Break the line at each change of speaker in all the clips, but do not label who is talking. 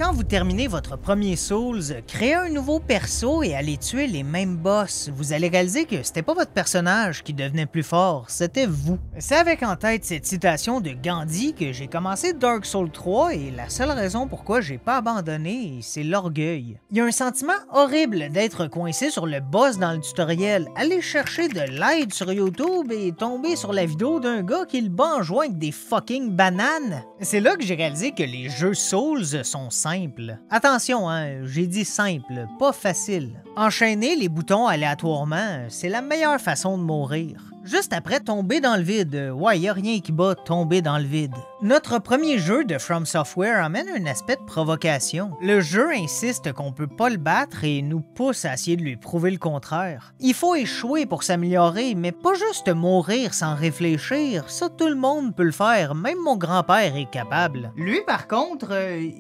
Quand vous terminez votre premier Souls, créez un nouveau perso et allez tuer les mêmes boss. Vous allez réaliser que c'était pas votre personnage qui devenait plus fort, c'était vous. C'est avec en tête cette citation de Gandhi que j'ai commencé Dark Souls 3 et la seule raison pourquoi j'ai pas abandonné, c'est l'orgueil. Il y a un sentiment horrible d'être coincé sur le boss dans le tutoriel, aller chercher de l'aide sur YouTube et tomber sur la vidéo d'un gars qui le bat en jouant avec des fucking bananes. C'est là que j'ai réalisé que les jeux Souls sont simples. Attention, j'ai dit simple, pas facile. Enchaîner les boutons aléatoirement, c'est la meilleure façon de mourir. Juste après tomber dans le vide, ouais, y a rien qui bat tomber dans le vide. Notre premier jeu de From Software amène un aspect de provocation. Le jeu insiste qu'on peut pas le battre et nous pousse à essayer de lui prouver le contraire. Il faut échouer pour s'améliorer, mais pas juste mourir sans réfléchir, ça tout le monde peut le faire, même mon grand-père est capable. Lui par contre,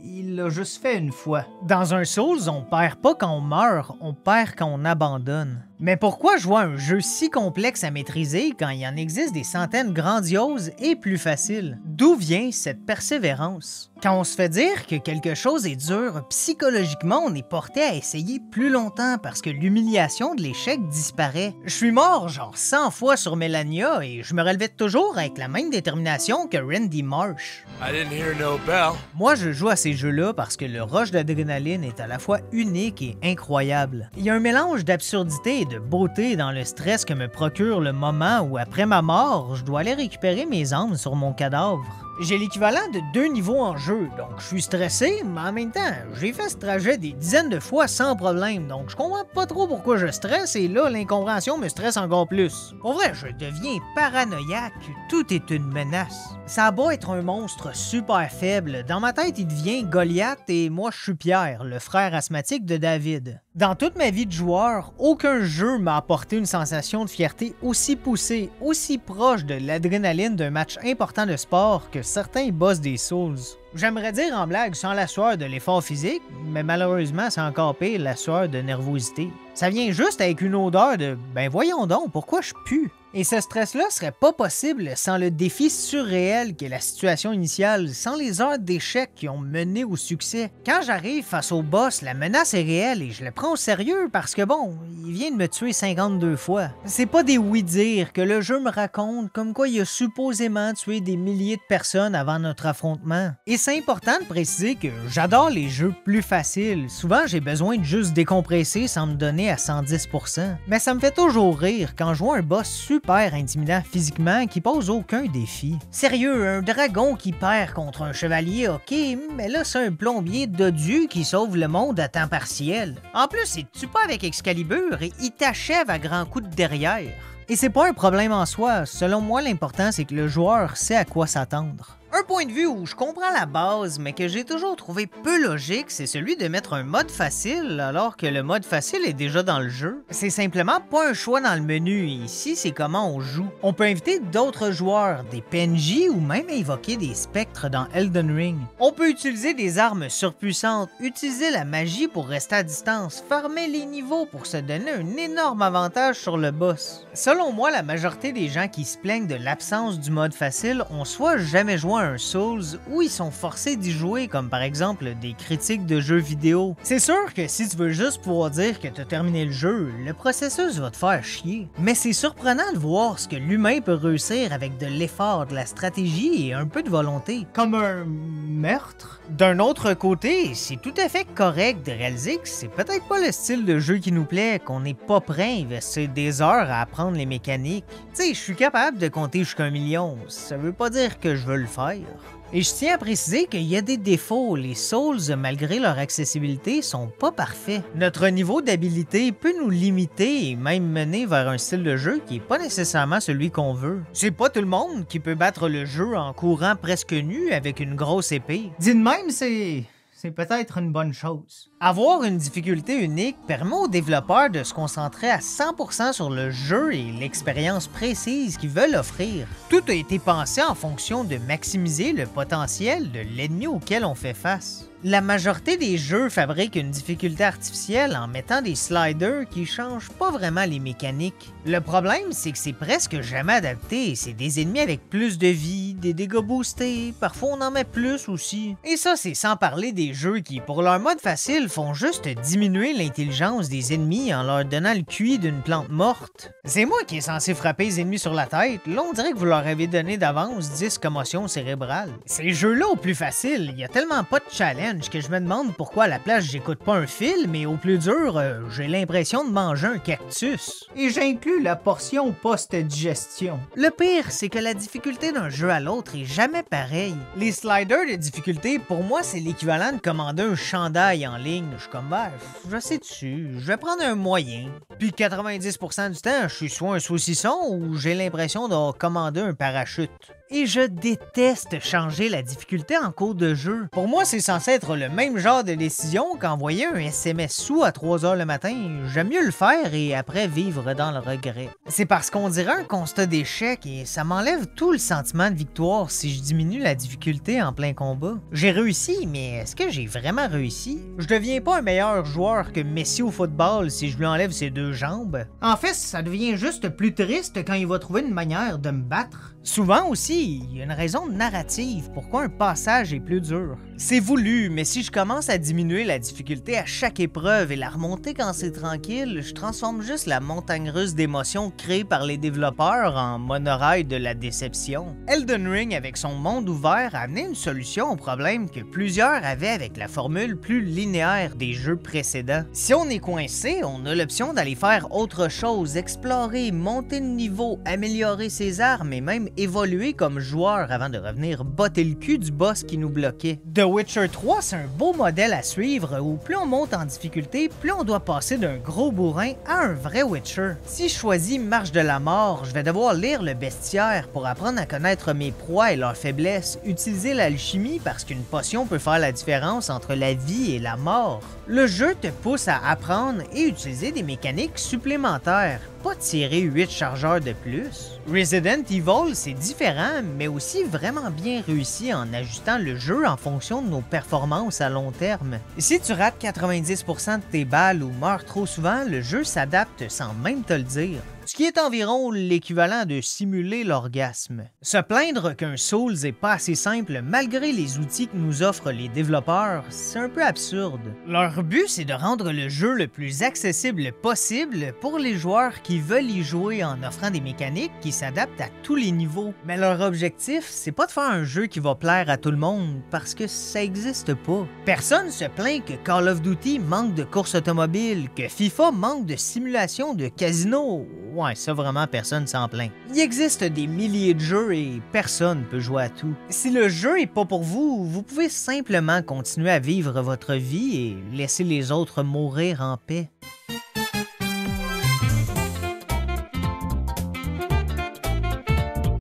il l'a juste fait une fois. Dans un Souls, on perd pas quand on meurt, on perd quand on abandonne. Mais pourquoi jouer à un jeu si complexe à maîtriser quand il en existe des centaines grandioses et plus faciles? D'où vient cette persévérance? Quand on se fait dire que quelque chose est dur, psychologiquement, on est porté à essayer plus longtemps parce que l'humiliation de l'échec disparaît. Je suis mort genre 100 fois sur Melania et je me relevais toujours avec la même détermination que Randy Marsh.
I didn't hear no bell.
Moi, je joue à ces jeux-là parce que le rush d'adrénaline est à la fois unique et incroyable. Il y a un mélange d'absurdité et de beauté dans le stress que me procure le moment où, après ma mort, je dois aller récupérer mes âmes sur mon cadavre. J'ai l'équivalent de 2 niveaux en jeu, donc je suis stressé, mais en même temps, j'ai fait ce trajet des dizaines de fois sans problème, donc je comprends pas trop pourquoi je stresse, et là, l'incompréhension me stresse encore plus. Pour vrai, je deviens paranoïaque, tout est une menace. Ça a beau être un monstre super faible, dans ma tête, il devient Goliath, et moi, je suis Pierre, le frère asthmatique de David. Dans toute ma vie de joueur, aucun jeu m'a apporté une sensation de fierté aussi poussée, aussi proche de l'adrénaline d'un match important de sport que certains boss des Souls. J'aimerais dire en blague sans la sueur de l'effort physique, mais malheureusement c'est encore pire la sueur de nervosité. Ça vient juste avec une odeur de « ben voyons donc, pourquoi je pue ?» Et ce stress-là serait pas possible sans le défi surréel qu'est la situation initiale, sans les heures d'échecs qui ont mené au succès. Quand j'arrive face au boss, la menace est réelle et je le prends au sérieux parce que bon, il vient de me tuer 52 fois. C'est pas des oui-dire que le jeu me raconte comme quoi il a supposément tué des milliers de personnes avant notre affrontement. Et c'est important de préciser que j'adore les jeux plus faciles. Souvent, j'ai besoin de juste décompresser sans me donner à 110%. Mais ça me fait toujours rire quand je vois un boss super intimidant physiquement qui pose aucun défi. Sérieux, un dragon qui perd contre un chevalier, ok, mais là c'est un plombier dodu qui sauve le monde à temps partiel. En plus, il te tue pas avec Excalibur et il t'achève à grands coups de derrière. Et c'est pas un problème en soi, selon moi l'important c'est que le joueur sait à quoi s'attendre. Un point de vue où je comprends la base, mais que j'ai toujours trouvé peu logique, c'est celui de mettre un mode facile alors que le mode facile est déjà dans le jeu. C'est simplement pas un choix dans le menu, ici c'est comment on joue. On peut inviter d'autres joueurs, des PNJ ou même invoquer des spectres dans Elden Ring. On peut utiliser des armes surpuissantes, utiliser la magie pour rester à distance, farmer les niveaux pour se donner un énorme avantage sur le boss. Selon moi, la majorité des gens qui se plaignent de l'absence du mode facile ont soit jamais joué un Souls où ils sont forcés d'y jouer, comme par exemple des critiques de jeux vidéo. C'est sûr que si tu veux juste pouvoir dire que tu as terminé le jeu, le processus va te faire chier. Mais c'est surprenant de voir ce que l'humain peut réussir avec de l'effort, de la stratégie et un peu de volonté. Comme un meurtre. D'un autre côté, c'est tout à fait correct de réaliser que c'est peut-être pas le style de jeu qui nous plaît, qu'on n'est pas prêt à investir des heures à apprendre les mécaniques. Tu sais, je suis capable de compter jusqu'à 1 million, ça veut pas dire que je veux le faire. Et je tiens à préciser qu'il y a des défauts, les Souls, malgré leur accessibilité, sont pas parfaits. Notre niveau d'habilité peut nous limiter et même mener vers un style de jeu qui est pas nécessairement celui qu'on veut. C'est pas tout le monde qui peut battre le jeu en courant presque nu avec une grosse épée. Dit de même, c'est peut-être une bonne chose. Avoir une difficulté unique permet aux développeurs de se concentrer à 100% sur le jeu et l'expérience précise qu'ils veulent offrir. Tout a été pensé en fonction de maximiser le potentiel de l'ennemi auquel on fait face. La majorité des jeux fabriquent une difficulté artificielle en mettant des sliders qui changent pas vraiment les mécaniques. Le problème, c'est que c'est presque jamais adapté, c'est des ennemis avec plus de vie, des dégâts boostés, parfois on en met plus aussi. Et ça, c'est sans parler des jeux qui, pour leur mode facile, font juste diminuer l'intelligence des ennemis en leur donnant le QI d'une plante morte. C'est moi qui est censé frapper les ennemis sur la tête, là on dirait que vous leur avez donné d'avance 10 commotions cérébrales. Ces jeux-là au plus facile, il y a tellement pas de challenge que je me demande pourquoi à la place j'écoute pas un film et au plus dur, j'ai l'impression de manger un cactus. Et j'inclus la portion post-digestion. Le pire, c'est que la difficulté d'un jeu à l'autre est jamais pareille. Les sliders de difficulté, pour moi, c'est l'équivalent de commander un chandail en ligne. Je suis comme, je sais dessus, je vais prendre un moyen. Puis 90% du temps, je suis soit un saucisson ou j'ai l'impression d'avoir commandé un parachute. Et je déteste changer la difficulté en cours de jeu. Pour moi, c'est censé être le même genre de décision qu'envoyer un SMS sous à 3h le matin. J'aime mieux le faire et après vivre dans le regret. C'est parce qu'on dirait un constat d'échec et ça m'enlève tout le sentiment de victoire si je diminue la difficulté en plein combat. J'ai réussi, mais est-ce que j'ai vraiment réussi? Je deviens pas un meilleur joueur que Messi au football si je lui enlève ses 2 jambes. En fait, ça devient juste plus triste quand il va trouver une manière de me battre. Souvent aussi, il y a une raison narrative pourquoi un passage est plus dur. C'est voulu, mais si je commence à diminuer la difficulté à chaque épreuve et la remonter quand c'est tranquille, je transforme juste la montagne russe d'émotions créée par les développeurs en monorail de la déception. Elden Ring, avec son monde ouvert, a amené une solution au problème que plusieurs avaient avec la formule plus linéaire des jeux précédents. Si on est coincé, on a l'option d'aller faire autre chose, explorer, monter de niveau, améliorer ses armes et même évoluer comme joueur avant de revenir botter le cul du boss qui nous bloquait. The Witcher 3, c'est un beau modèle à suivre où plus on monte en difficulté, plus on doit passer d'un gros bourrin à un vrai Witcher. Si je choisis Marche de la mort, je vais devoir lire le bestiaire pour apprendre à connaître mes proies et leurs faiblesses, utiliser l'alchimie parce qu'une potion peut faire la différence entre la vie et la mort. Le jeu te pousse à apprendre et utiliser des mécaniques supplémentaires, pas tirer 8 chargeurs de plus. Resident Evil, c'est différent, mais aussi vraiment bien réussi en ajustant le jeu en fonction de nos performances à long terme. Si tu rates 90% de tes balles ou meurs trop souvent, le jeu s'adapte sans même te le dire. Ce qui est environ l'équivalent de simuler l'orgasme. Se plaindre qu'un Souls est pas assez simple malgré les outils que nous offrent les développeurs, c'est un peu absurde. Leur but, c'est de rendre le jeu le plus accessible possible pour les joueurs qui veulent y jouer en offrant des mécaniques qui s'adaptent à tous les niveaux. Mais leur objectif, c'est pas de faire un jeu qui va plaire à tout le monde, parce que ça existe pas. Personne se plaint que Call of Duty manque de course automobile, que FIFA manque de simulation de casino. Ouais, ça vraiment personne s'en plaint. Il existe des milliers de jeux et personne peut jouer à tout. Si le jeu est pas pour vous, vous pouvez simplement continuer à vivre votre vie et laisser les autres mourir en paix.